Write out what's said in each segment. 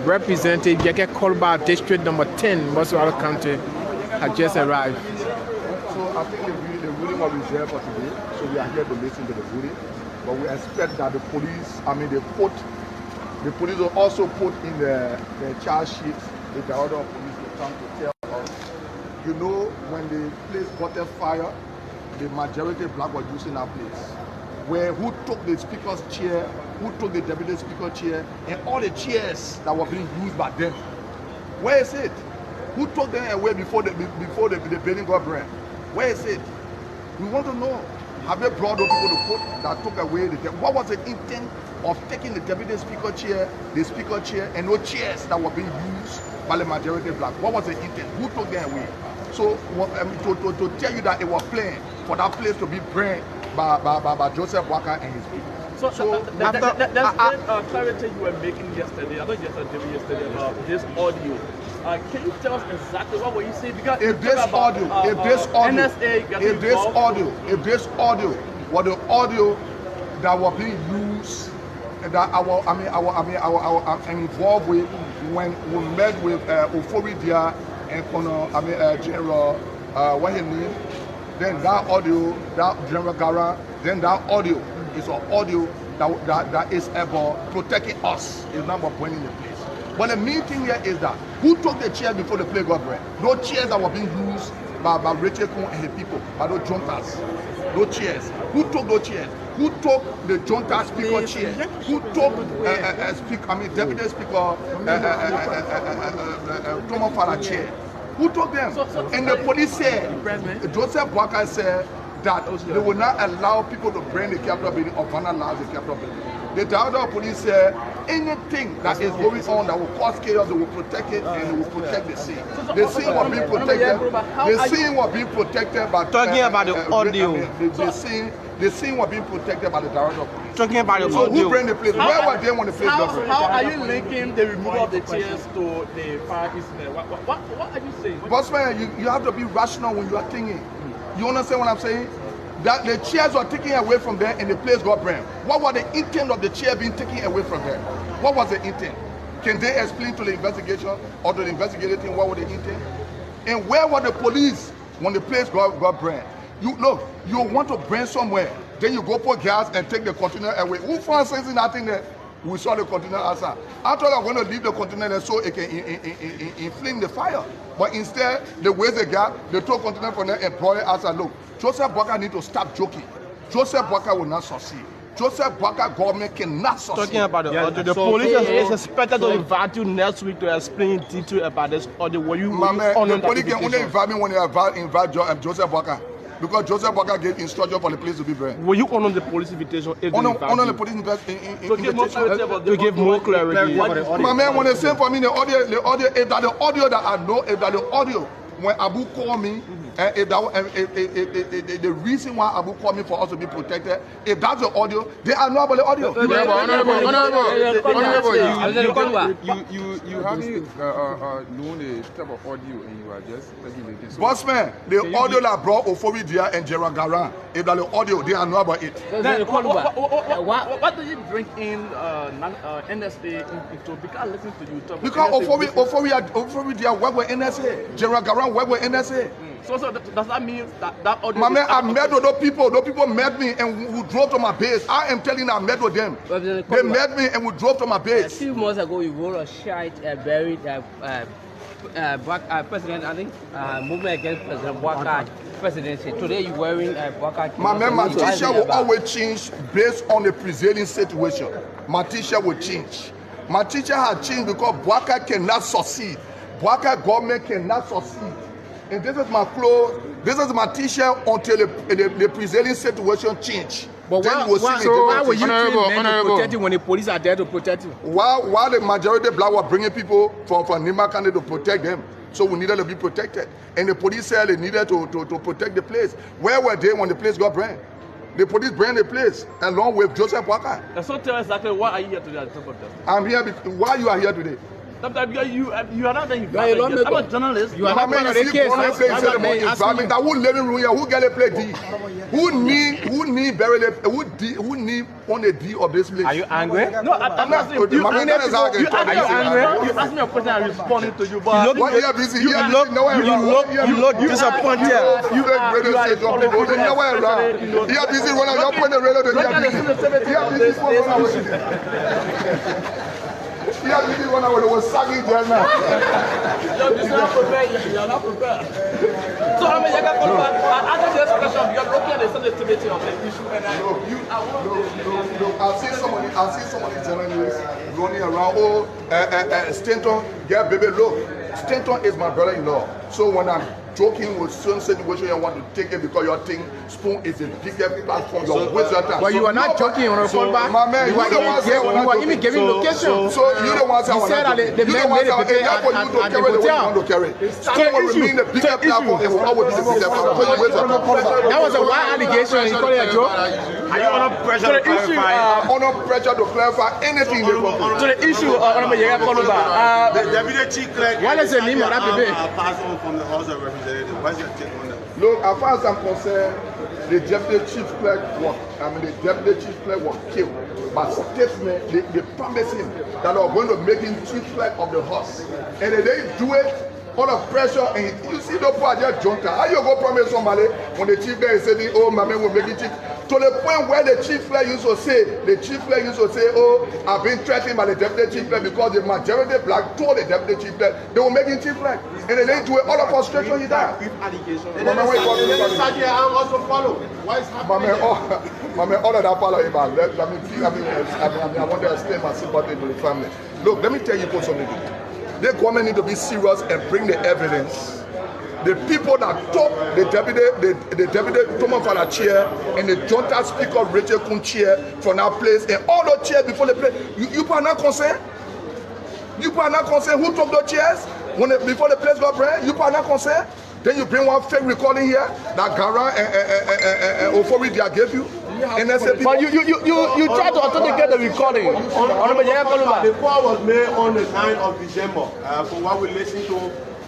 Representative Yekeh Kolubah, District Number 10, Bombshells County, has just arrived. So I think the ruling was reserved for today, so we are here to listen to the ruling. But we expect that the police, the police will also put in the charge sheet if the other police will come to tell us. You know, when the place got a fire, the majority black was using that place. Where who took the speaker's chair, who took the deputy speaker's chair, and all the chairs that were being used by them. Where is it? Who took them away before the building got burned? Where is it? We want to know. Have they brought those people to court that took away what was the intent of taking the deputy speaker chair, the speaker chair, and no chairs that were being used by the majority black? What was the intent? Who took them away? So to tell you that it was planned for that place to be burned by Joseph Walker and his people. So that's clarity you were making yesterday. I know yesterday about this audio. Can you tell us exactly what were you saying? Because if this audio was the audio that was being used, that I'm involved with when we met with Oforidia and General what he named, then that audio, that General Gara, then that audio is an audio that is about protecting us, is not about burning the place. But the main thing here is that who took the chairs before the play got burned? No chairs that were being used by Yekeh Kolubah and his people, by those juntas. No chairs. Who took those chairs? Who took the junta speaker chair? Who took Deputy Speaker Thomas Farah chair? Who took them? And the police said, Joseph Walker said that they will not allow people to burn the Capitol building or vandalize the Capitol building. The Dauda police said anything that is going on that will cause chaos, they will protect it and they will protect the scene. The scene was being protected. The scene was being protected by talking about the audio. The scene was being protected by the Dauda police. Talking about the so audio. Who burned the place? Where were they when the place got burned? How are you linking the removal of the chairs to the fire incident? What are you saying? Bossman, you have to be rational when you are thinking. You understand what I'm saying? That the chairs were taken away from there and the place got burned. What was the intent of the chair being taken away from there? What was the intent? Can they explain to the investigation or to the investigating team what was the intent? And where were the police when the place got burned? You want to burn somewhere, then you go put gas and take the container away. Who found sense in that thing there? We saw the container outside. I thought I was going to leave the container there so it can inflame the fire. But instead, they waste the gas, they took container from there and brought it outside. Look, Joseph Walker need to stop joking. Joseph Walker will not succeed. Joseph Walker government cannot succeed. Talking about the audio, the police is expected to invite you next week to explain in detail about this audio. Were you the police can only invite me when they invite Joseph Walker. Because Joseph Walker gave instruction for the place to be burned. Will you honor the police invitation? Honor the police invitation. To give more clarity. My man, when they send for me the audio, if that the audio that I know, if that the audio, when Abu called me, the reason why Abu called me for us to be protected, if that's the audio, they are not about the audio. You haven't known the type of audio and you are just taking it. Bossman, the audio that brought Oforidia and Gerald Garan, if that's the audio, they are not about it. What do you bring in NSA into? Because listen to you talk. Because Oforidia work with NSA, Gerald Garan work with NSA. So does that mean that audio? My man, I met with those people. Those people met me and we drove to my base. I am telling you, I met with them. They met me and we drove to my base. A few months ago, you wore a shirt buried president, I think, movement against President Walker presidency. Today, you're wearing Walker. My man, my t-shirt will always change based on the prevailing situation. My t-shirt will change. My t-shirt has changed because Walker cannot succeed. Walker government cannot succeed. And this is my clothes, this is my t-shirt until the prevailing situation change. But why were you protecting when the police are there to protect you? While the majority black were bringing people from Nima County to protect them, so we needed to be protected. And the police said they needed to protect the place. Where were they when the place got burned? The police burned the place along with Joseph Walker. So tell us exactly why are you here today at the top of that? I'm here because why you are here today? Sometimes you are not the are a lawmaker. I'm a journalist. You are not part of the case. That's what they asking you. Who living room here? Who get a play D? Who need bury who need on a D of this place? Are you angry? No, I'm not saying you. My man is arguing. You asked me a question. I responded to you, but What you busy? You look disappointed. You radio station people. They nowhere around. You are busy running. You're putting the radio. You are busy running. Yeah, this is when I was sagging there now. You're not prepared. You're not prepared. So I mean, Yekeh Kolubah, answer this question. You're looking at the sensitivity of the issue, and I've seen somebody journalists running around. Stanton, yeah, baby, look, Stanton is my brother-in-law. So when I'm joking with some situation, you want to take it because your thing spoon is a bigger platform. Your wizard. But you are not joking, Honorable Kolubah. My man, you are even giving location. So you don't want to say that the man made a picture at the hotel. Still will remain the bigger platform. It will always be the bigger platform. That was a wild allegation. You call it a joke? Are you under pressure to clarify? Under pressure to clarify anything. So the issue, Honorable Yekeh Kolubah, the Deputy Chief Clerk. What is the name of that baby? Pass on from the House of Representatives. What's your take on that? Look, as far as I'm concerned, the Deputy Chief Clerk was killed. But statement, they promised him that they are going to make him Chief Clerk of the House. And they didn't do it. All of pressure, and you see the poor just junta. How you go promise somebody when the chief there is saying, oh, my man will make it chief? To the point where the chief clerk used to say, oh, I've been threatened by the deputy chief clerk because the majority black told the deputy chief clerk they will make him chief clerk. And they didn't do it. All of frustration, he died. And then Sergeant also follow. Why is happening? My man, all of that follow him. I want to explain my sympathy to the family. Look, let me tell you something. The government need to be serious and bring the evidence. The people that took the deputy Thomas for the chair and the junta speaker Rachel Kun chair from that place and all those chairs before the place. You people are not concerned? You people are not concerned who took those chairs before the place got burned? You people are not concerned? Then you bring one fake recording here that Gara and Ofori they gave you. And then say people, but you try to authenticate the recording. Honorable Yekeh Kolubah. The call was made on the 9th of December from what we listened to.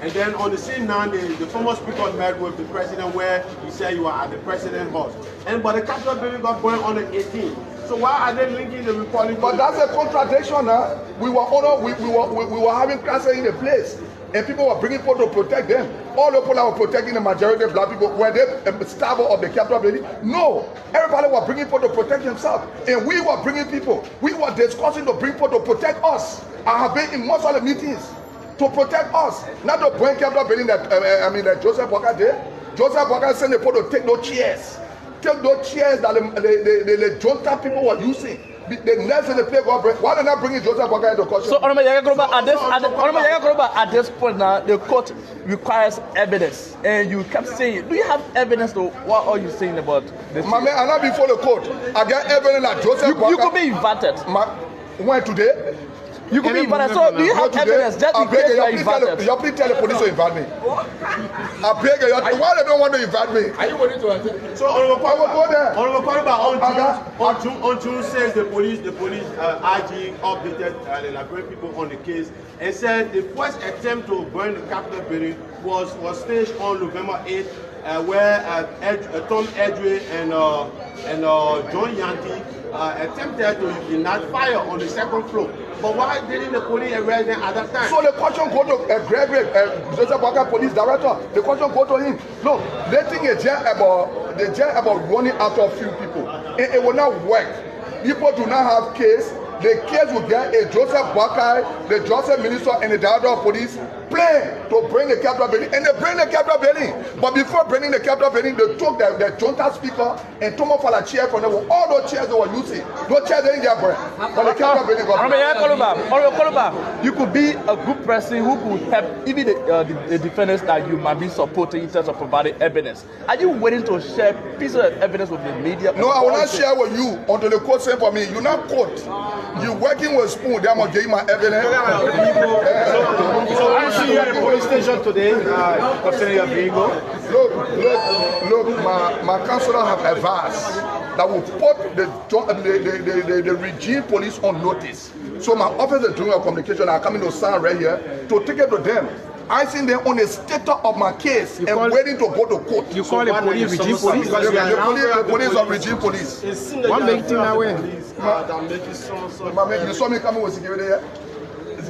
And then on the same night, the former speaker met with the president where he said you are at the president's house. But the Capitol building got burned on the 18th. So why are they linking the recording? But that's a contradiction, huh? We were having classes in the place. And people were bringing people to protect them. All the people that were protecting the majority of black people, were they starving of the Capitol building? No. Everybody was bringing people to protect themselves. And we were bringing people. We were discussing to bring people to protect us. I have been in most of the meetings to protect us. Not to bring Capitol building that Joseph Walker did. Joseph Walker sent the people to take those chairs. Take those chairs that the junta people were using. The next in the play got break. Why did not bring Joseph Walker into question? So, Honorable Yekeh Kolubah, at this point now, the court requires evidence, and you kept saying, do you have evidence to what are you saying about this? My man, I'm not before the court. I get evidence that Joseph Walker. You could be invited. When today? You could be invited. So, do you have evidence just in case you are invited? You please tell the police to invite me. I beg you. Why they don't want to invite me? Are you willing to attend? So, Honorable Kolubah, on June 6th, the police IG updated the Liberian people on the case and said the first attempt to burn the Capitol building was staged on November 8th, where Tom Edway and John Yanti attempted to ignite fire on the second floor. But why didn't the police arrest them at that time? So the question go to Gregory, Joseph Walker Police Director. The question go to him. Look, they think about running after a few people. It will not work. People do not have case. The case will get a Joseph Walker, the Joseph Minister, and the Director of Police plan to bring the Capitol building, and they bring the Capitol building. But before bringing the Capitol building, they took the junta speaker and took off a chair from them. All those chairs they were using, those chairs didn't get burned. But the Capitol building got burned. Honorable Kolubah, you could be a good person who could help even the defendants that you might be supporting in terms of providing evidence. Are you willing to share pieces of evidence with the media? No, I will not share with you until the court send for me. You're not court. You're working with spoon. They are going to give you my evidence. So I see you at the police station today, concerning your vehicle. Look, my counselor have advised that will put the regime police on notice So my office is doing a communication. I'm coming to sign right here to take it to them. I seen them on the status of my case and waiting to go to court. You call the police regime police? The police of regime police. What makes you that way? You saw me coming with security here? You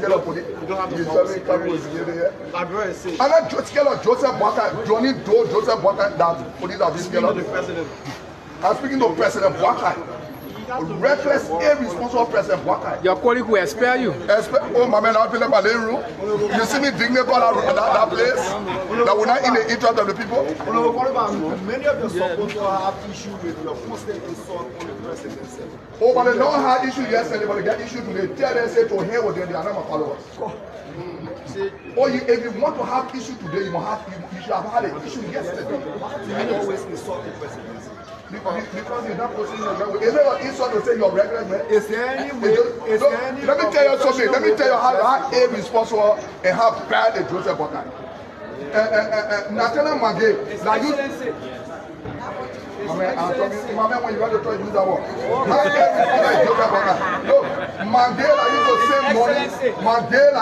saw me coming with security here? I'm not scared of Joseph Walker, Johnny Doe, Joseph Walker, that police have been scared of. I'm speaking to President Walker. Reckless, irresponsible President Walker. Your colleague will expel you. Oh, my man, I'll be like my living room. You see me dignity that place? That we're not in the interest of the people? Many of the supporters have issue with your constant insult on the presidency. Oh, but they don't have issue yesterday, but they get issue today. Tell them, say to hell with them, they are not my followers. Oh, if you want to have issue today, you should have had an issue yesterday. You always insult the presidency. Because you're not posting your way. Is it an insult to say you're regular man? Is there any way? Let me tell you something. Let me tell you how irresponsible and how bad a Joseph Walker. Nathalie Magé, now you. My man, when you want to try to use that word. Look, Mandela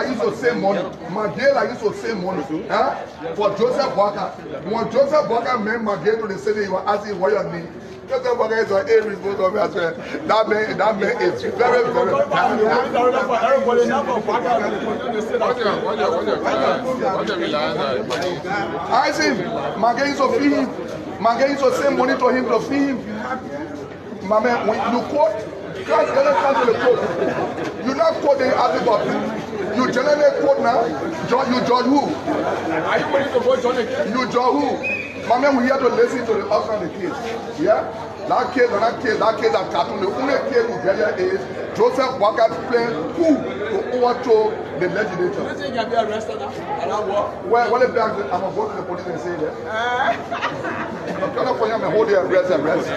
used to save money. Mandela used to save money. Huh? For Joseph Walker. When Joseph Walker met Mandela to the city, he was asking what you need. Joseph Walker is an irresponsible as well. That man is very, very bad. I see Mandela used to feed him. Mandela used to send money to him to feed him. My man, when you quote, you can't come to the court. You not quote the article. You generally quote now. You judge who? Are you ready to go judge again? You judge who? My man, we have to listen to the outcome of the case. Yeah? That case of cartoon, the only case we get here is Joseph Walker playing who to overthrow the legislature. You think you can be arrested now? Well, what if I'm going to go to the police and say that? I'm going to hold you arrest.